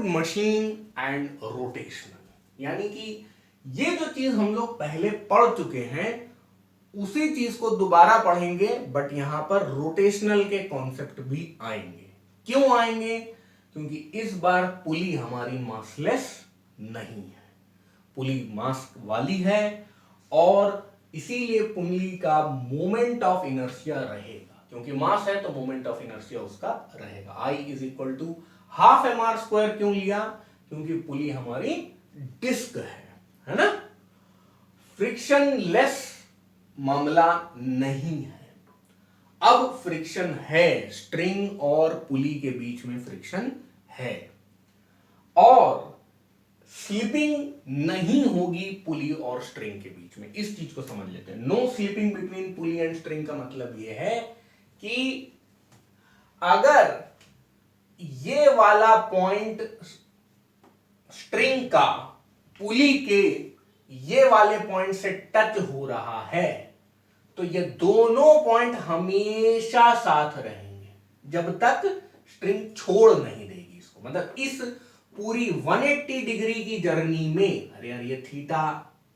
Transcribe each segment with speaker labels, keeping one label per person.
Speaker 1: Atwood machine and rotational, यानी कि ये जो चीज हम लोग पहले पढ़ चुके हैं उसी चीज को दोबारा पढ़ेंगे, बट यहां पर रोटेशनल के कॉन्सेप्ट भी आएंगे। क्यों आएंगे? क्योंकि इस बार पुली हमारी मासलेस नहीं है, पुली मास वाली है, और इसीलिए पुली का मोमेंट ऑफ इनर्शिया रहेगा, क्योंकि मास है तो मोमेंट ऑफ इनर्शिया उसका रहेगा। I is equal to half mr²। क्यों लिया? क्योंकि पुली हमारी डिस्क है ना। फ्रिक्शन लेस मामला नहीं है। अब फ्रिक्शन है, स्ट्रिंग और पुली के बीच में फ्रिक्शन है, और स्लिपिंग नहीं होगी पुली और स्ट्रिंग के बीच में। इस चीज को समझ लेते हैं। No slipping between pulley and string का मतलब यह है कि अगर ये वाला पॉइंट स्ट्रिंग का पुली के ये वाले पॉइंट से टच हो रहा है तो ये दोनों पॉइंट हमेशा साथ रहेंगे जब तक स्ट्रिंग छोड़ नहीं देगी इसको। मतलब इस पूरी 180 डिग्री की जर्नी में, अरे यार ये थीटा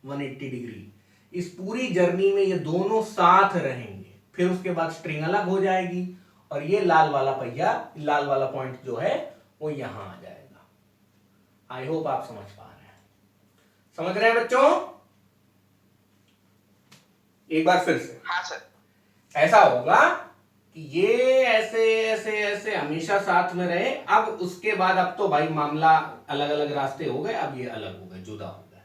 Speaker 1: 180 डिग्री, इस पूरी जर्नी में ये दोनों साथ रहेंगे। फिर उसके बाद स्ट्रिंग अलग हो जाएगी और ये लाल वाला पहिया, लाल वाला पॉइंट जो है वो यहां आ जाएगा। आई होप आप समझ पा रहे हैं। समझ रहे हैं बच्चों? एक बार फिर से।
Speaker 2: हाँ सर।
Speaker 1: ऐसा होगा कि ये ऐसे ऐसे ऐसे हमेशा साथ में रहे। अब उसके बाद अब तो भाई मामला अलग अलग रास्ते हो गए, अब ये अलग हो गए, जुदा हो गए।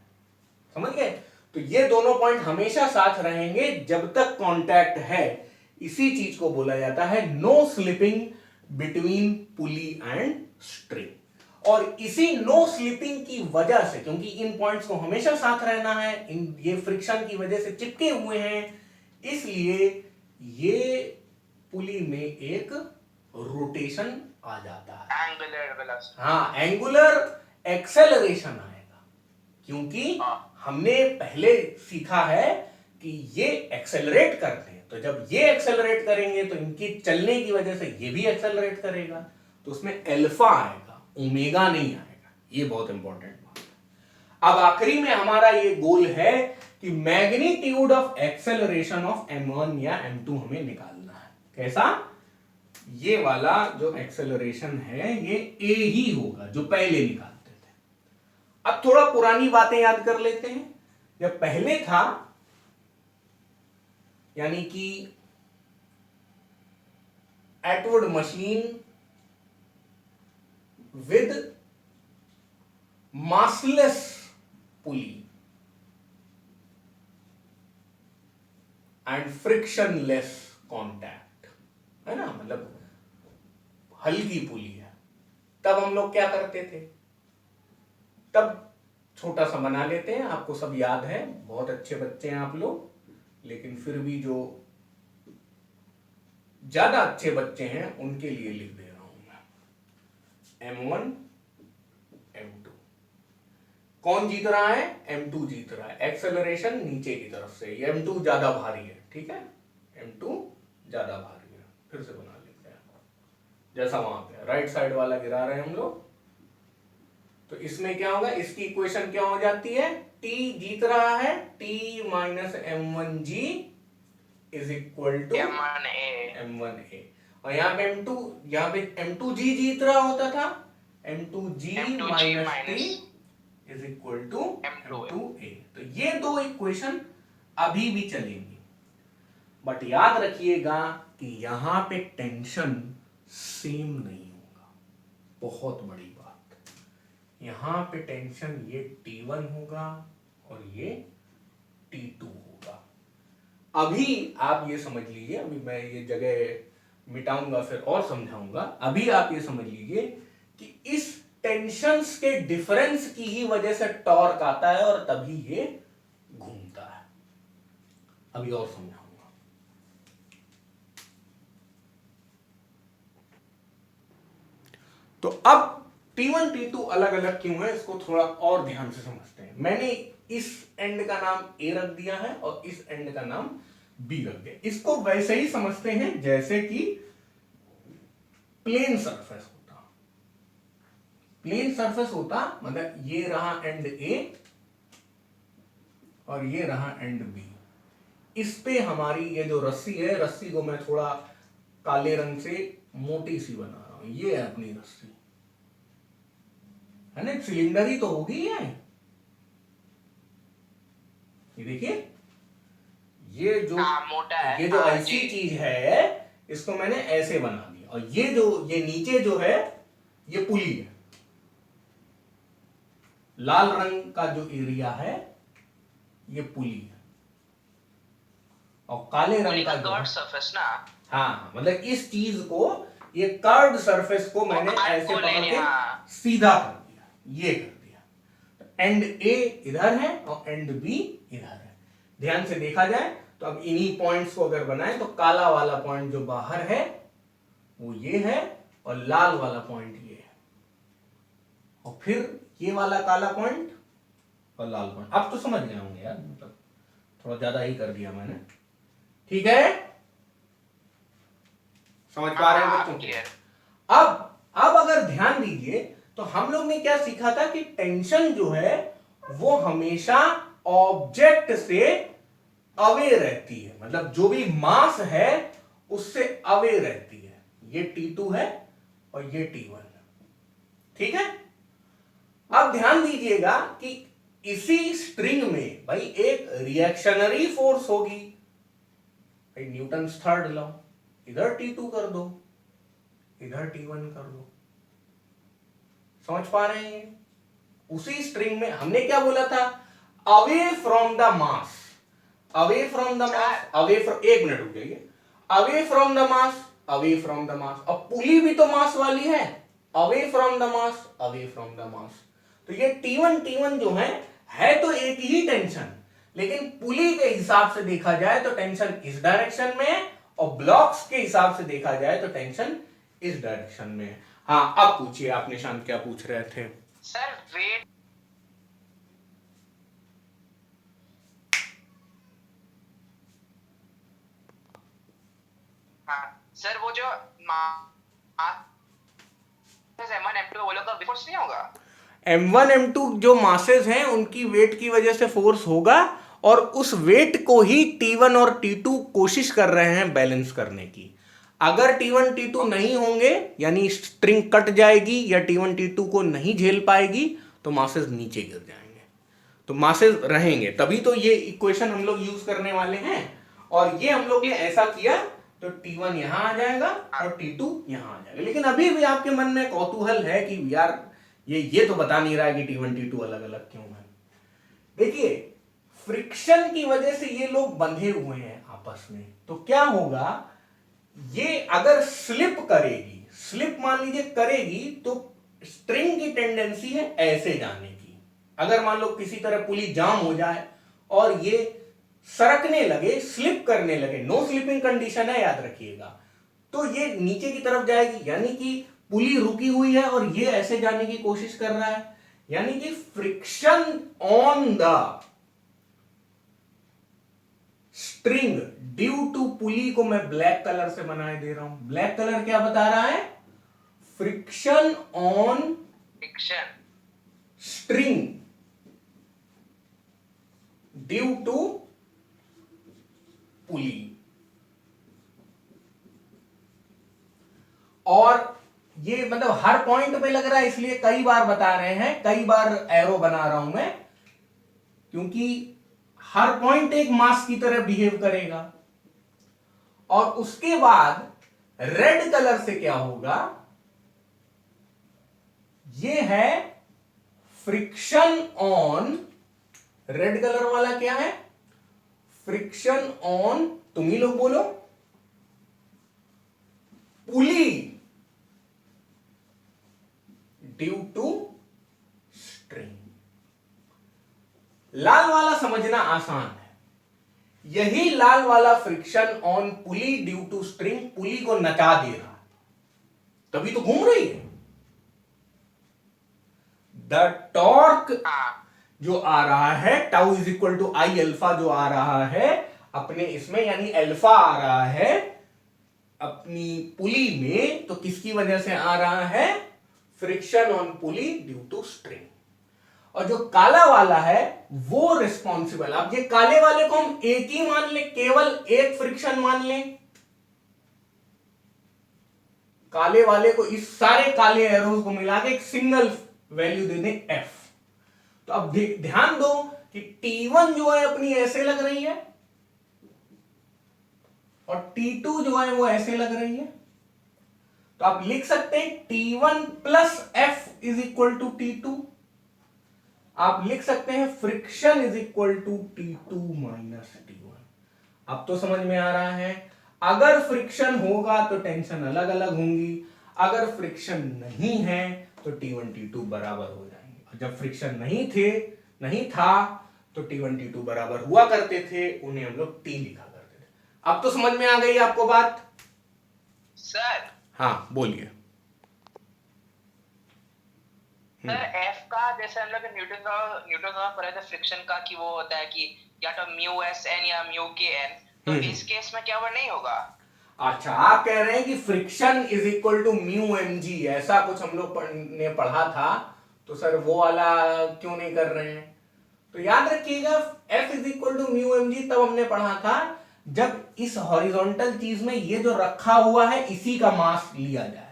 Speaker 1: समझ गए? तो ये दोनों पॉइंट हमेशा साथ रहेंगे जब तक कांटेक्ट है। इसी चीज को बोला जाता है no slipping between pulley and string. और इसी नो स्लिपिंग की वजह से, क्योंकि इन पॉइंट्स को हमेशा साथ रहना है, इन ये फ्रिक्शन की वजह से चिपके हुए हैं, इसलिए ये पुली में एक रोटेशन आ जाता है।
Speaker 2: Angular velocity.
Speaker 1: हाँ, एंगुलर एक्सेलरेशन आएगा, क्योंकि हमने पहले सीखा है कि ये एक्सेलरेट करते हैं, तो जब ये एक्सेलरेट करेंगे तो इनकी चलने की वजह से ये भी एक्सेलरेट करेगा, तो उसमें अल्फा आएगा, ओमेगा नहीं आएगा। ये बहुत इंपॉर्टेंट बात है। अब आखिरी में हमारा ये गोल है कि magnitude of acceleration of m1 या m2 हमें निकालना है। कैसा? ये वाला जो एक्सेलरेशन है ये a ही होगा जो पहले निकालते थे। अब थोड़ा पुरानी बातें याद कर लेते हैं। जब पहले था, यानी कि Atwood machine with massless pulley and frictionless contact, है ना, मतलब हल्की पुली है। तब हम लोग क्या करते थे? तब छोटा सा बना लेते हैं, आपको सब याद है, बहुत अच्छे बच्चे हैं आप लोग, लेकिन फिर भी जो ज्यादा अच्छे बच्चे हैं उनके लिए लिख दे रहा हूं मैं। M1 M2 कौन जीत रहा है? M2 जीत रहा है। एक्सेलरेशन नीचे की तरफ से, ये M2 ज्यादा भारी है, ठीक है, M2 ज्यादा भारी है। फिर से बना लेते हैं, जैसा वहां पे राइट साइड वाला गिरा रहे हैं हम लोग, तो इसमें क्या होगा? इसकी इक्वेशन क्या हो जाती है? T जीत रहा है, T minus M1G is equal to M1A। और यहाँ पे M2, यहाँ पे M2G जीत रहा होता था, M2G minus T is equal to M2A। तो ये दो इक्वेशन अभी भी चलेंगी, बट याद रखिएगा कि यहां पे टेंशन सेम नहीं होगा। बहुत बड़ी बात, यहां पे टेंशन ये T1 होगा और ये T2 होगा। अभी आप ये समझ लीजिए, अभी मैं ये जगह मिटाऊंगा फिर और समझाऊंगा। अभी आप ये समझ लीजिए कि इस टेंशन्स के डिफरेंस की ही वजह से टॉर्क आता है और तभी ये घूमता है। अभी और समझाऊंगा। तो अब T1 T2 अलग अलग क्यों है, इसको थोड़ा और ध्यान से समझते हैं। मैंने इस एंड का नाम A रख दिया है और इस एंड का नाम B रख दिया। इसको वैसे ही समझते हैं जैसे कि प्लेन सरफेस होता। प्लेन सरफेस होता मतलब ये रहा एंड ए और ये रहा एंड बी, इस पे हमारी ये जो रस्सी है, रस्सी को मैं थोड़ा काले रंग से मोटी सी बना रहा हूं, ये है अपनी रस्सी, है ना, सिलेंडर ही तो होगी ये देखिए, ये जो
Speaker 2: मोटा है,
Speaker 1: ये जो ऐसी चीज है इसको मैंने ऐसे बना दिया, और ये नीचे जो है ये पुली है, लाल रंग का जो एरिया है ये पुली है, और काले रंग का कर्व्ड सरफेस ना, हाँ मतलब इस चीज को, ये कर्व्ड सरफेस को मैंने ऐसे पकड़ के सीधा कर दिया, ये कर दिया, एंड ए इधर है और एंड बी इधर है। ध्यान से देखा जाए तो अब इन्हीं पॉइंट्स को अगर बनाए तो काला वाला पॉइंट जो बाहर है वो ये है और लाल वाला पॉइंट ये है, और फिर ये वाला काला पॉइंट और लाल पॉइंट। अब तो समझ गए होंगे यार, मतलब थोड़ा ज्यादा ही कर दिया मैंने, ठीक है, समझ पा रहे हैं बच्चों? अब अगर ध्यान दीजिए तो हम लोग ने क्या सीखा था कि टेंशन जो है वो हमेशा ऑब्जेक्ट से अवे रहती है, मतलब जो भी मास है उससे अवे रहती है, ये T2 है और ये T1, ठीक है। अब ध्यान दीजिएगा कि इसी स्ट्रिंग में भाई एक रिएक्शनरी फोर्स होगी, भाई न्यूटन्स थर्ड लॉ, इधर T2 कर दो इधर T1 कर दो, समझ पा रहे हैं? उसी स्ट्रिंग में हमने क्या बोला था, away from the mass, away from the mass, away from, एक मिनट रुक जाइए, away from the mass, away from the mass, और पुली भी तो मास वाली है, away from the mass, away from the mass, तो ये T1 जो है तो एक ही टेंशन, लेकिन पुली के हिसाब से देखा जाए तो टेंशन इस डायरेक्शन में है, और ब्लॉक्स के हिसाब से देखा जाए तो टेंशन इस डायरेक्शन में है। हाँ अब पूछिए, आप निशांत क्या पूछ रहे थे?
Speaker 2: सर वेट, हाँ सर वो जो M1 M2 वो लोग का फोर्स नहीं होगा?
Speaker 1: M1 M2 जो मासेस हैं उनकी वेट की वजह से फोर्स होगा, और उस वेट को ही T1 और T2 कोशिश कर रहे हैं बैलेंस करने की। अगर T1 T2 नहीं होंगे यानी स्ट्रिंग कट जाएगी या T1 T2 को नहीं झेल पाएगी तो मासेस नीचे गिर जाएंगे, तो मासेस रहेंगे, तभी तो ये इक्वेशन हम लोग यूज करने वाले हैं। और ये हम लोग ने ऐसा किया तो T1 यहां आ जाएगा और T2 यहां आ जाएगा। लेकिन अभी भी आपके मन में कौतूहल है कि यार ये तो बता नहीं रहा है कि T1 T2 अलग अलग क्यों है। देखिए फ्रिक्शन की वजह से ये लोग बंधे हुए हैं आपस में, तो क्या होगा, ये अगर स्लिप करेगी, स्लिप मान लीजिए करेगी, तो स्ट्रिंग की टेंडेंसी है ऐसे जाने की। अगर मान लो किसी तरह पुली जाम हो जाए और ये सरकने लगे, स्लिप करने लगे, नो स्लिपिंग कंडीशन है याद रखिएगा, तो ये नीचे की तरफ जाएगी, यानी कि पुली रुकी हुई है और ये ऐसे जाने की कोशिश कर रहा है, यानी कि friction on the string due to pulley को मैं ब्लैक कलर से बनाए दे रहा हूं। ब्लैक कलर क्या बता रहा है, friction on
Speaker 2: friction
Speaker 1: string due to pulley. और ये मतलब हर पॉइंट पे लग रहा है, इसलिए कई बार बता रहे हैं, कई बार एरो बना रहा हूं मैं, क्योंकि हर पॉइंट एक मास की तरह बिहेव करेगा। और उसके बाद रेड कलर से क्या होगा, ये है फ्रिक्शन ऑन, रेड कलर वाला क्या है, फ्रिक्शन ऑन, तुम ही लोग बोलो, पुली ड्यू टू स्ट्रिंग। लाल वाला समझना आसान है, यही लाल वाला friction on pulley due to string pulley को नचा दे रहा है, तभी तो घूम रही है। द टॉर्क जो आ रहा है tau is equal to I alpha, जो आ रहा है अपने इसमें, यानी अल्फा आ रहा है अपनी पुली में, तो किसकी वजह से आ रहा है, friction on pulley due to string. और जो काला वाला है वो रिस्पॉन्सिबल, अब ये काले वाले को हम एक ही मान लें, केवल एक फ्रिक्शन मान लें, काले वाले को, इस सारे काले एरोज को मिला के एक सिंगल वैल्यू दे दें एफ। तो अब ध्यान दो कि T1 जो है अपनी ऐसे लग रही है और T2 जो है वो ऐसे लग रही है। तो आप लिख सकते हैं T1 plus F is equal to T2। आप लिख सकते हैं friction is equal to T2 minus T1। अब तो समझ में आ रहा है, अगर फ्रिक्शन होगा तो टेंशन अलग अलग होंगी, अगर फ्रिक्शन नहीं है तो T1 T2 बराबर हो जाएंगे। और जब फ्रिक्शन नहीं था तो T1 T2 बराबर हुआ करते थे, उन्हें हम लोग T लिखा करते थे। अब तो समझ में आ गई आपको बात?
Speaker 2: सर
Speaker 1: हाँ बोलिए।
Speaker 2: सर एफ का जैसे हम लोग न्यूटन का पढ़े थे फ्रिक्शन का कि वो होता है कि या तो म्यू एस एन या म्यू के एन, तो इस केस में क्या वो नहीं होगा?
Speaker 1: अच्छा, आप कह रहे हैं कि friction is equal to mu M G, ऐसा कुछ हम लोग ने पढ़ा था, तो सर वो वाला क्यों नहीं कर रहे हैं? तो याद रखिएगा F is equal to mu M G तब हमने पढ़ा था जब इस हॉरिजॉन्टल चीज में ये जो रखा हुआ है इसी का मास लिया जाए।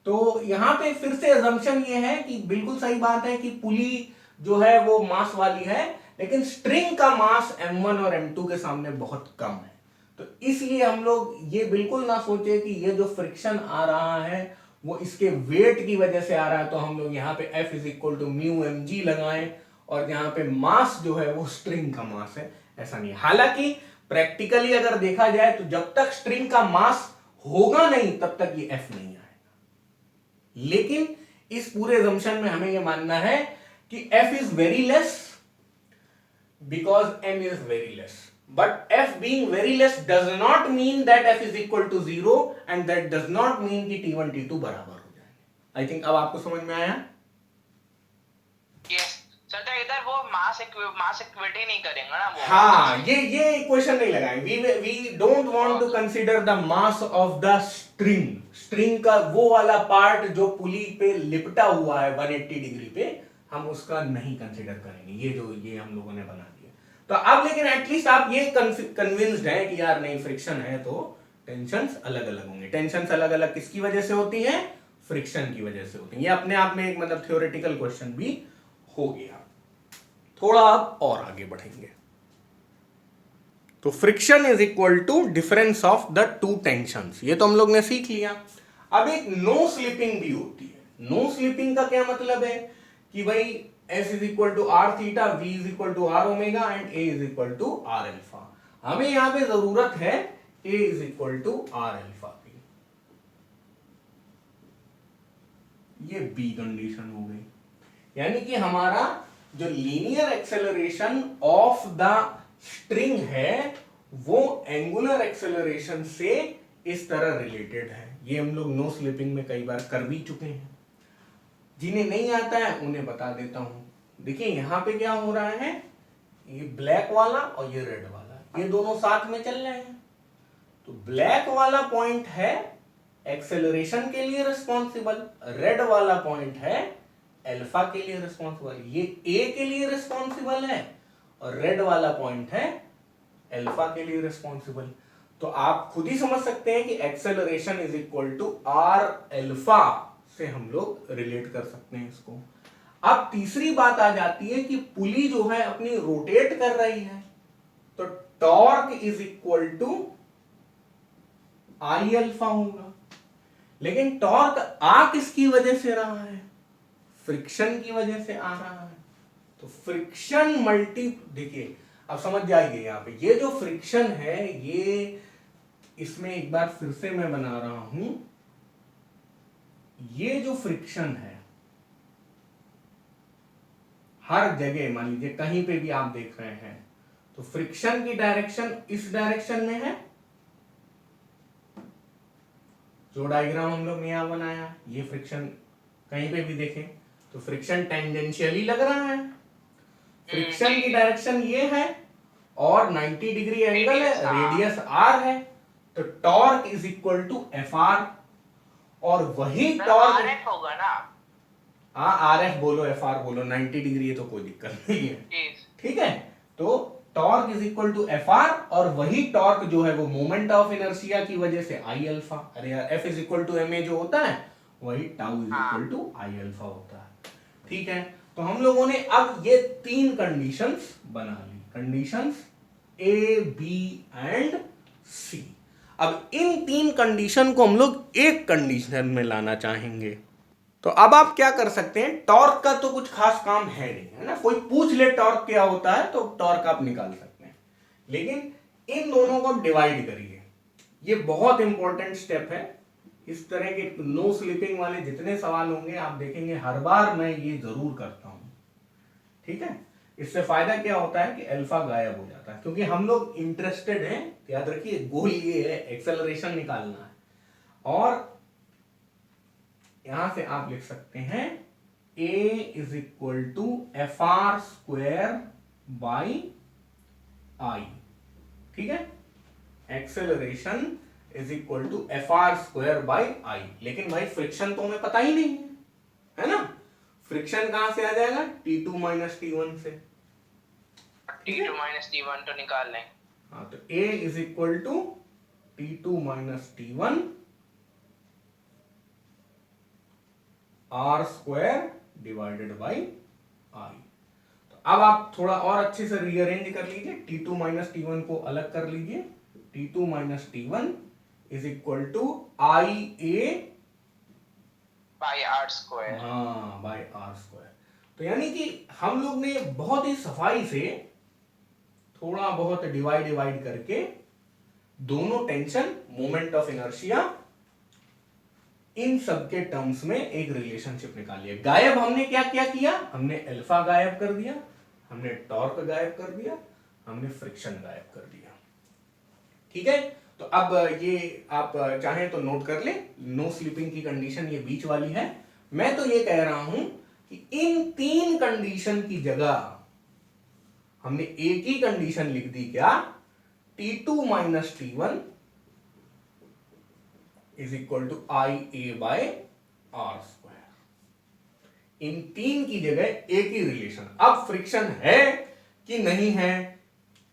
Speaker 1: तो यहां पे फिर से अजम्पशन ये है कि बिल्कुल सही बात है कि पुली जो है वो मास वाली है, लेकिन स्ट्रिंग का मास m1 और m2 के सामने बहुत कम है। तो इसलिए हम लोग ये बिल्कुल ना सोचे कि ये जो फ्रिक्शन आ रहा है वो इसके वेट की वजह से आ रहा है, तो हम लोग यहाँ पे F is equal to mu M G लगाएं और यहाँ पे मास जो है वो स्ट्रिंग का मास है, ऐसा नहीं। हालांकि प्रैक्टिकली अगर देखा जाए तो जब तक स्ट्रिंग का मास होगा नहीं तब तक ये F नहीं आएगा। लेकिन इस पूरे assumption में हमें यह मानना है कि F is very less because M is very less, but F being very less does not mean that F is equal to 0 and that does not mean कि T1 T2 बराबर हो जाएंगे। I think अब आपको समझ में आया?
Speaker 2: Yes sir, तो इधर वो मास इक्विटी नहीं करेंगे ना वो?
Speaker 1: हाँ, ये इक्वेशन नहीं लगाएंगे। we don't want to consider the mass of the string का वो वाला पार्ट जो पुली पे लिपटा हुआ है 180 डिग्री पे, हम उसका नहीं कंसीडर करेंगे। ये हम लोगों ने बना दिया। तो अब लेकिन एटलीस्ट आप ये कन्विंस्ड हैं कि यार नहीं, फ्रिक्शन है तो टेंशंस अलग अलग होंगे। टेंशंस अलग अलग किसकी वजह से होती हैं? फ्रिक्शन की वजह से होती हैं। ये अपने आप में एक मतलब थ्योरेटिकल क्वेश्चन भी हो गया। थोड़ा अब और आगे बढ़ेंगे। तो friction is equal to difference of the two tensions, ये तो हम लोग ने सीख लिया। अब एक नो स्लिपिंग भी होती है। नो स्लिपिंग का क्या मतलब है कि भाई S is equal to R theta, V is equal to R omega and A is equal to R alpha. हमें यहां पे जरूरत है A is equal to R alpha की। ये B कंडीशन हो गई, यानी कि हमारा जो linear acceleration of the string है वो एंगुलर एक्सेलरेशन से इस तरह रिलेटेड है। ये हम लोग नो स्लिपिंग में कई बार कर भी चुके हैं। जिन्हें नहीं आता है उन्हें बता देता हूं। देखिए यहां पे क्या हो रहा है, ये ब्लैक वाला और ये रेड वाला, ये दोनों साथ में चल रहे हैं। तो ब्लैक वाला पॉइंट है एक्सेलरेशन के लिए रिस्पॉन्सिबल, रेड वाला पॉइंट है अल्फा के लिए रिस्पॉन्सिबल। ये ए के लिए रिस्पॉन्सिबल है और रेड वाला पॉइंट है अल्फा के लिए रिस्पॉन्सिबल। तो आप खुद ही समझ सकते हैं कि acceleration is equal to R alpha से हम लोग रिलेट कर सकते हैं इसको। अब तीसरी बात आ जाती है कि पुली जो है अपनी रोटेट कर रही है, तो torque is equal to I alpha होगा। लेकिन टॉर्क आ किसकी वजह से रहा है? फ्रिक्शन की वजह से आ रहा है। तो फ्रिक्शन देखिए अब समझ जाइए यहां पे ये जो फ्रिक्शन है, ये इसमें एक बार फिर से मैं बना रहा हूं, ये जो फ्रिक्शन है हर जगह, मान लीजिए कहीं पे भी आप देख रहे हैं तो फ्रिक्शन की डायरेक्शन इस डायरेक्शन में है। जो डायग्राम हम लोग ने यहां बनाया, ये फ्रिक्शन कहीं पे भी देखें तो फ्रिक्शन टेंजेंशियली लग रहा है। फ्रिक्शन की डायरेक्शन ये है और 90 डिग्री एंगल है, रेडियस r है, तो torque is equal to F R. और वही टॉर्क
Speaker 2: होगा ना?
Speaker 1: आर एफ बोलो, एफ आर बोलो, 90 डिग्री है तो कोई दिक्कत नहीं है,
Speaker 2: Yes.
Speaker 1: ठीक है। तो torque is equal to F R, और वही टॉर्क जो है वो मोमेंट ऑफ इनर्शिया की वजह से आई अल्फा, अरे यार F is equal to M A जो होता है वही tau is equal to I alpha होता है, ठीक है। तो हम लोगों ने अब ये तीन कंडीशंस बना ली, कंडीशंस ए बी एंड सी। अब इन तीन कंडीशन को हम लोग एक कंडीशन में लाना चाहेंगे। तो अब आप क्या कर सकते हैं, टॉर्क का तो कुछ खास काम है नहीं, है ना, कोई पूछ ले टॉर्क क्या होता है तो टॉर्क आप निकाल सकते हैं, लेकिन इन दोनों को डिवाइड करिए, ये बहुत इंपॉर्टेंट स्टेप है। इस तरह के नो स्लिपिंग वाले जितने सवाल होंगे आप देखेंगे हर बार मैं ये जरूर करता हूं, ठीक है। इससे फायदा क्या होता है कि अल्फा गायब हो जाता है, क्योंकि हम लोग इंटरेस्टेड हैं, याद रखिए गोल ये है एक्सेलरेशन निकालना है। और यहां से आप लिख सकते हैं a is equal to F R square by I, ठीक है, acceleration is equal to F R square by I. लेकिन भाई फ्रिक्शन तो हमें पता ही नहीं है ना, फ्रिक्शन कहां से आ जाएगा, T2 माइनस T1 से,
Speaker 2: T2 minus T1 तो निकाल लें।
Speaker 1: हाँ, तो a is equal to T2 minus T1 R square divided by I. तो अब आप थोड़ा और अच्छे से रीअरेंज कर लीजिए, T2 माइनस T1 को अलग कर लीजिए, T2 minus T1 is equal to I A
Speaker 2: by R square.
Speaker 1: हाँ, बाई आर स्क्वायर। तो यानी कि हम लोग ने बहुत ही सफाई से थोड़ा बहुत डिवाइड करके दोनों टेंशन, मोमेंट ऑफ इनर्शिया, इन सब के टर्म्स में एक रिलेशनशिप निकाल लिया। गायब हमने क्या क्या किया, हमने अल्फा गायब कर दिया, हमने टॉर्क गायब कर दिया, हमने फ्रिक्शन गायब कर दिया, ठीक है। तो अब ये आप चाहें तो नोट कर ले, नो स्लीपिंग की कंडीशन ये बीच वाली है। मैं तो ये कह रहा हूं कि इन तीन कंडीशन की जगह हमने एक ही कंडीशन लिख दी, क्या, T2 minus T1 is equal to I A by R square. इन तीन की जगह एक ही रिलेशन। अब फ्रिक्शन है कि नहीं है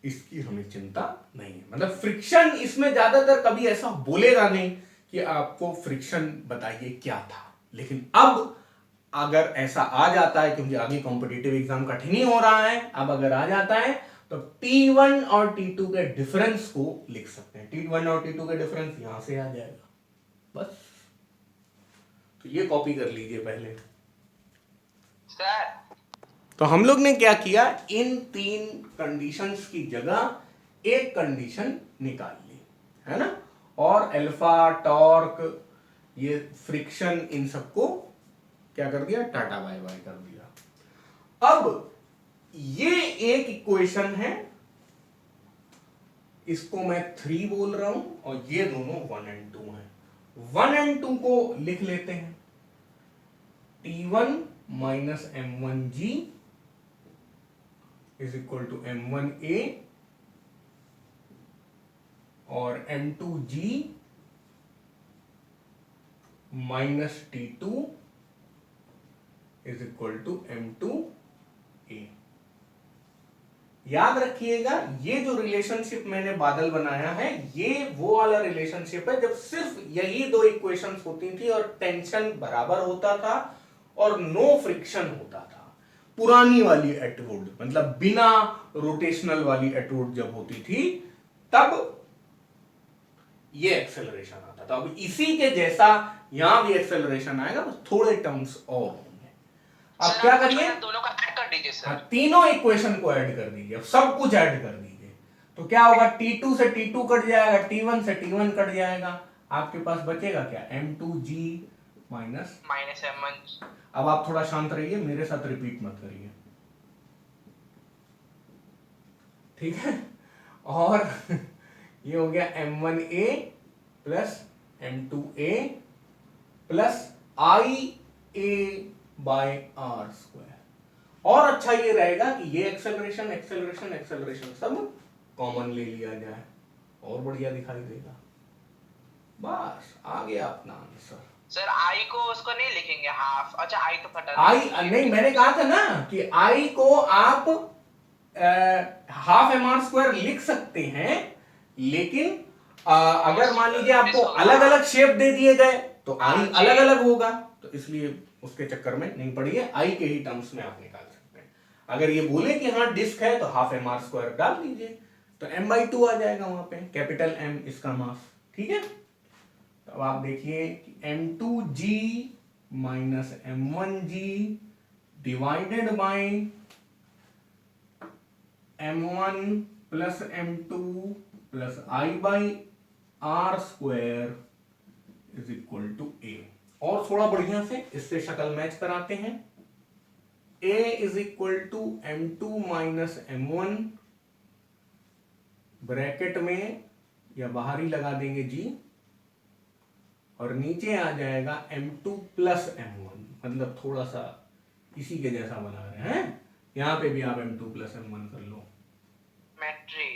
Speaker 1: इसकी हमें चिंता नहीं है, मतलब फ्रिक्शन इसमें ज्यादातर कभी ऐसा बोलेगा नहीं कि आपको फ्रिक्शन बताइए क्या था। लेकिन अब अगर ऐसा आ जाता है, क्योंकि आगे कॉम्पिटिटिव एग्जाम कठिन ही हो रहा है, अब अगर आ जाता है तो T1 और T2 के डिफरेंस को लिख सकते हैं। T1 और T2 के डिफरेंस यहां से आ जाएगा, बस। तो ये कॉपी कर लीजिए पहले।
Speaker 2: सर
Speaker 1: तो हम लोग ने क्या किया, इन तीन कंडीशंस की जगह एक कंडीशन निकाल ली, है ना, और अल्फा, टॉर्क, ये फ्रिक्शन, इन सबको क्या कर दिया, टाटा बाय बाय कर दिया। अब ये एक इक्वेशन है, इसको मैं 3 बोल रहा हूं, और ये दोनों 1 और 2 हैं। 1 और 2 को लिख लेते हैं, T1 minus M1G is equal to M1A और M2G minus T2 is equal to M2A। याद रखिएगा, ये जो रिलेशनशिप मैंने बादल बनाया है, ये वो वाला रिलेशनशिप है जब सिर्फ यही दो इक्वेशंस होती थी और टेंशन बराबर होता था और नो फ्रिक्शन होता था। पुरानी वाली एटवुड, मतलब बिना रोटेशनल वाली एटवुड जब होती थी, तब ये एक्सेलरेशन आता था। अब इसी के जैसा यहां भी एक्सेलरेशन आएगा, बस थोड़े टर्म्स और होंगे। अब क्या करिए,
Speaker 2: दोनों का ऐड कर दीजिए सर।
Speaker 1: तीनों इक्वेशन को ऐड कर दीजिए, सब कुछ ऐड कर दीजिए। तो क्या होगा, T2 से T2 कट जाएगा, T1 से T1 कट जाएगा, आपके पास बचेगा क्या, M2G माइनस
Speaker 2: M1।
Speaker 1: अब आप थोड़ा शांत रहिए, मेरे साथ रिपीट मत करिए, ठीक है। और ये हो गया M1A plus M2A plus IA by R square. और अच्छा ये रहेगा कि ये एक्सेलरेशन एक्सेलरेशन एक्सेलरेशन सब कॉमन ले लिया जाए, और बढ़िया दिखाई देगा। बस आ गया अपना आंसर।
Speaker 2: सर आई को उसको नहीं लिखेंगे हाफ, अच्छा आई तो फटा
Speaker 1: आई नहीं, मैंने कहा था ना कि आई को आप हाफ एम आर स्क्वायर लिख सकते हैं, लेकिन अगर मान लीजिए आपको अलग अलग शेप दे दिए गए तो आई अलग अलग होगा, तो इसलिए उसके चक्कर में नहीं पड़िए, आई के ही टर्म्स में आप निकाल सकते हैं। अगर ये बोले कि हाँ डिस्क है तो हाफ एम आर स्क्वायर डाल दीजिए, तो m/2 आ जाएगा वहां पे, कैपिटल M इसका मास। ठीक है, तो अब आप देखिए कि m2g minus m1g divided by m1 plus m2 plus i by R square is equal to a। और थोड़ा बढ़िया से इससे शक्ल मैच कराते हैं। a is equal to m2 minus m1 bracket में या बाहर ही लगा देंगे g, और नीचे आ जाएगा m2 प्लस m1, मतलब थोड़ा सा इसी के जैसा बना रहे हैं, यहां पे भी आप m2 प्लस m1 कर लो,
Speaker 2: सिमेट्री।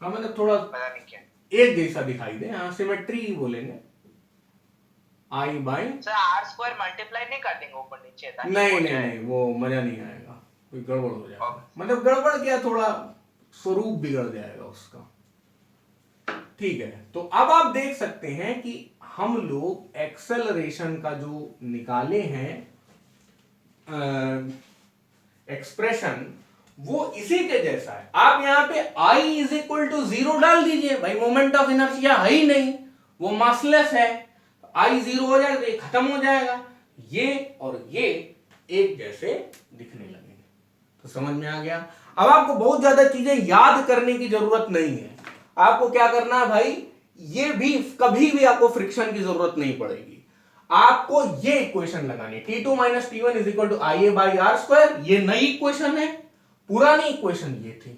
Speaker 1: हाँ मतलब थोड़ा
Speaker 2: पता नहीं क्या
Speaker 1: एक जैसा दिखाई दे, हाँ सिमेट्री ही बोलेंगे। I by
Speaker 2: sir R square multiply नहीं कर देंगे ऊपर नीचे ताकि
Speaker 1: नहीं
Speaker 2: हो
Speaker 1: नहीं
Speaker 2: जाए?
Speaker 1: नहीं, वो मजा नहीं आएगा, कोई गड़बड़ हो जाएगा, मतलब गड़बड़ क्या, थोड़ा स्वरूप बिगड़ जाएगा उसका। ठीक है, तो अब आप देख सकते हैं कि हम लोग एक्सेलरेशन का जो निकाले हैं एक्सप्रेशन, वो इसी के जैसा है। आप यहां पे I इज इक्वल टू 0 डाल दीजिए, भाई मोमेंट ऑफ इनर्शिया है ही नहीं, वो मासलेस है, I 0 हो जाएगा तो ये खत्म हो जाएगा, ये और ये एक जैसे दिखने लगेंगे। तो समझ में आ गया। अब आपको बहुत ज्यादा चीजें याद करने की जरूरत नहीं है, आपको क्या करना है भाई, ये भी कभी भी आपको फ्रिक्शन की जरूरत नहीं पड़ेगी, आपको ये इक्वेशन लगानी है, T2 minus T1 is equal to IA by R square, ये नई इक्वेशन है, पुरानी इक्वेशन ये थी,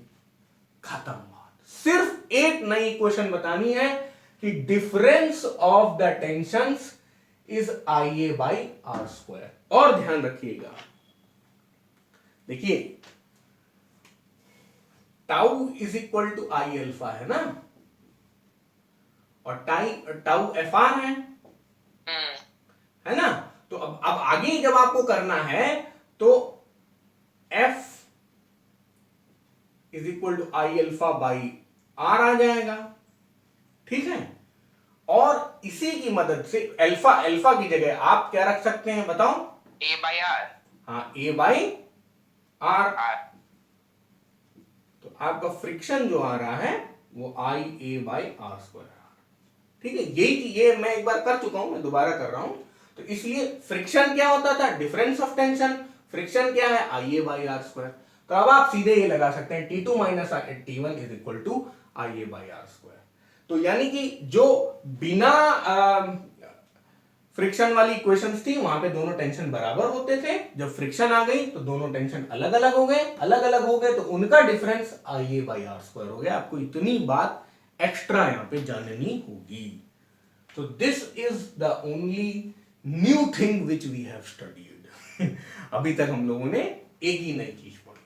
Speaker 1: खत्म बात। सिर्फ एक नई इक्वेशन बतानी है कि difference of the tensions is IA by R square. और ध्यान रखिएगा, देखिए tau is equal to I alpha है ना, और टाउ एफ आर है ना, तो अब आगे जब आपको करना है तो F is equal to I alpha by R आ जाएगा। ठीक है, और इसी की मदद से अल्फा अल्फा की जगह आप क्या रख सकते हैं बताओ,
Speaker 2: A बाई आर।
Speaker 1: हाँ A बाई आर, तो आपका फ्रिक्शन जो आ रहा है वो आई ए बाई आर स्क्वायर। ठीक है, ये मैं एक बार कर चुका हूं, मैं दोबारा कर रहा हूं, तो इसलिए फ्रिक्शन क्या होता था, डिफरेंस ऑफ टेंशन, फ्रिक्शन क्या है, I A by R square. तो अब आप सीधे ये लगा सकते हैं T2 minus T1 is equal to I A by R square. तो यानी कि जो बिना फ्रिक्शन वाली इक्वेशंस थी वहां पे दोनों टेंशन बराबर होते थे, जब फ्रिक्शन आ गई तो दोनों टेंशन अलग अलग हो गए, अलग अलग हो गए तो उनका difference I A by R square हो गया। आपको इतनी बात एक्स्ट्रा यहां पे जाननी होगी। तो this is the only new thing which we have studied. अभी तक हम लोगों ने एक ही नई चीज पढ़ी।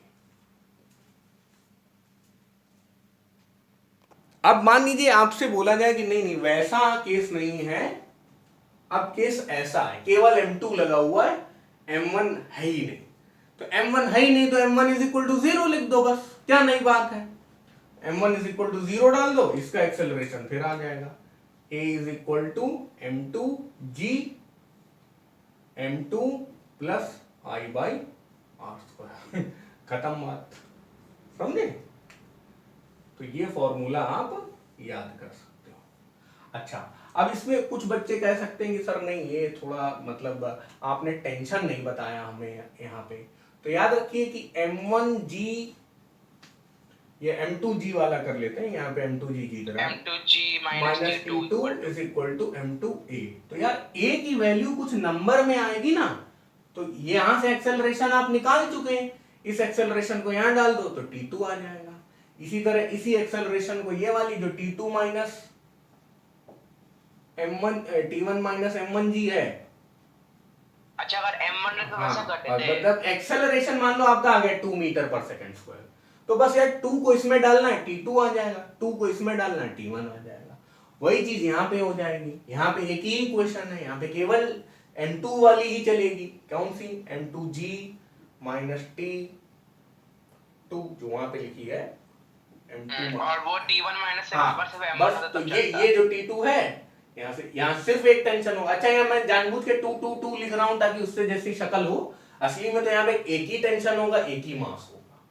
Speaker 1: अब मान लीजिए आपसे बोला जाए कि नहीं नहीं वैसा केस नहीं है, अब केस ऐसा है, केवल M2 लगा हुआ है, M1 है ही नहीं, तो M1 है ही नहीं तो M1 इज इक्वल टू 0 लिख दो, बस क्या नई बात है, M1 इज इक्वल टू 0 डाल दो, इसका एक्सेलरेशन फिर आ जाएगा, A is equal to M2G M2 plus I by R square. खत्म बात, समझे। तो ये फॉर्मूला आप याद कर सकते हो। अच्छा, अब इसमें कुछ बच्चे कह सकते हैं कि सर नहीं ये थोड़ा मतलब आपने टेंशन नहीं बताया हमें यहाँ पे, तो याद रखिए कि M1G ये M2G वाला कर लेते हैं, यहाँ पे M2G की तरह
Speaker 2: M2G
Speaker 1: minus T2 is equal to M2A। तो यार A की वैल्यू कुछ नंबर में आएगी ना, तो यहां से एक्सेलरेशन आप निकाल चुके हैं, इस एक्सेलरेशन को यहां डाल दो तो T2 आ जाएगा। इसी तरह इसी एक्सेलरेशन को ये वाली जो T2 minus M1 T1 minus M1G है,
Speaker 2: अच्छा अगर M1 है तो वैसा कर देते हैं,
Speaker 1: मतलब एक्सेलरेशन मान लो आपका आ गया 2 मीटर पर सेकंड स्क्वायर, तो बस यार 2 को इसमें डालना है T2 आ जाएगा, 2 को इसमें डालना है T1 आ जाएगा। वही चीज यहाँ पे हो जाएगी, यहाँ पे एक ही इक्वेशन है, यहाँ पे केवल M2 वाली ही चलेगी। कौन सी? M2G माइनस T2 जो वहां पे लिखी है M2
Speaker 2: और वो T1 माइनस से
Speaker 1: हाँ,
Speaker 2: वापस से M1
Speaker 1: बस
Speaker 2: होता
Speaker 1: तो
Speaker 2: तब
Speaker 1: ये
Speaker 2: चलता।
Speaker 1: ये जो T2 है यहाँ से यहाँ सिर्फ एक टेंशन होगा। अच्छा यहाँ मैं जानबूझ के 2 2 2 लिख रहा हूं ताकि उससे जैसी शक्ल हो, असली में तो यहाँ पे एक ही टेंशन होगा, एक ही मास होगा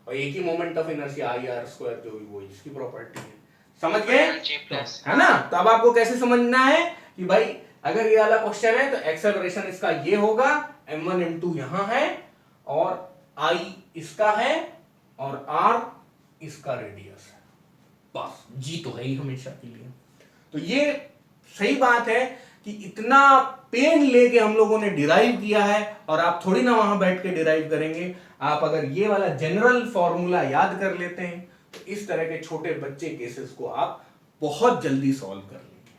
Speaker 1: और एक ही मोमेंट ऑफ इनर्शिया IR² जो भी वो इसकी प्रॉपर्टी है। समझ गए?
Speaker 2: mg+,
Speaker 1: है ना? तो अब आपको कैसे समझना है कि भाई अगर ये वाला क्वेश्चन है तो एक्सेलरेशन इसका ये होगा, m1 m2 यहां है और I इसका है और R इसका रेडियस है, बस G तो है ही हमेशा के लिए। तो ये सही बात है कि इतना पेन लेके हम लोगों ने डिराइव किया है और आप थोड़ी ना वहां बैठ के डिराइव करेंगे। आप अगर ये वाला जनरल फॉर्मूला याद कर लेते हैं तो इस तरह के छोटे बच्चे केसेस को आप बहुत जल्दी सॉल्व कर लेंगे।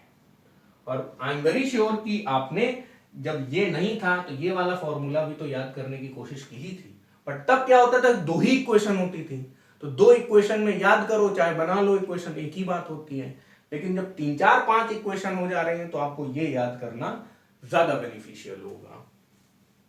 Speaker 1: और आई एम वेरी श्योर कि आपने जब ये नहीं था तो ये वाला फॉर्मूला भी तो याद करने की कोशिश की ही थी, पर तब क्या होता था, 2 ही इक्वेशन होती थी, तो 2 इक्वेशन में याद करो चाहे बना लो इक्वेशन, एक ही बात होती है। लेकिन जब 3 4 5 इक्वेशन हो जा रहे हैं तो आपको ये याद करना ज्यादा बेनिफिशियल होगा।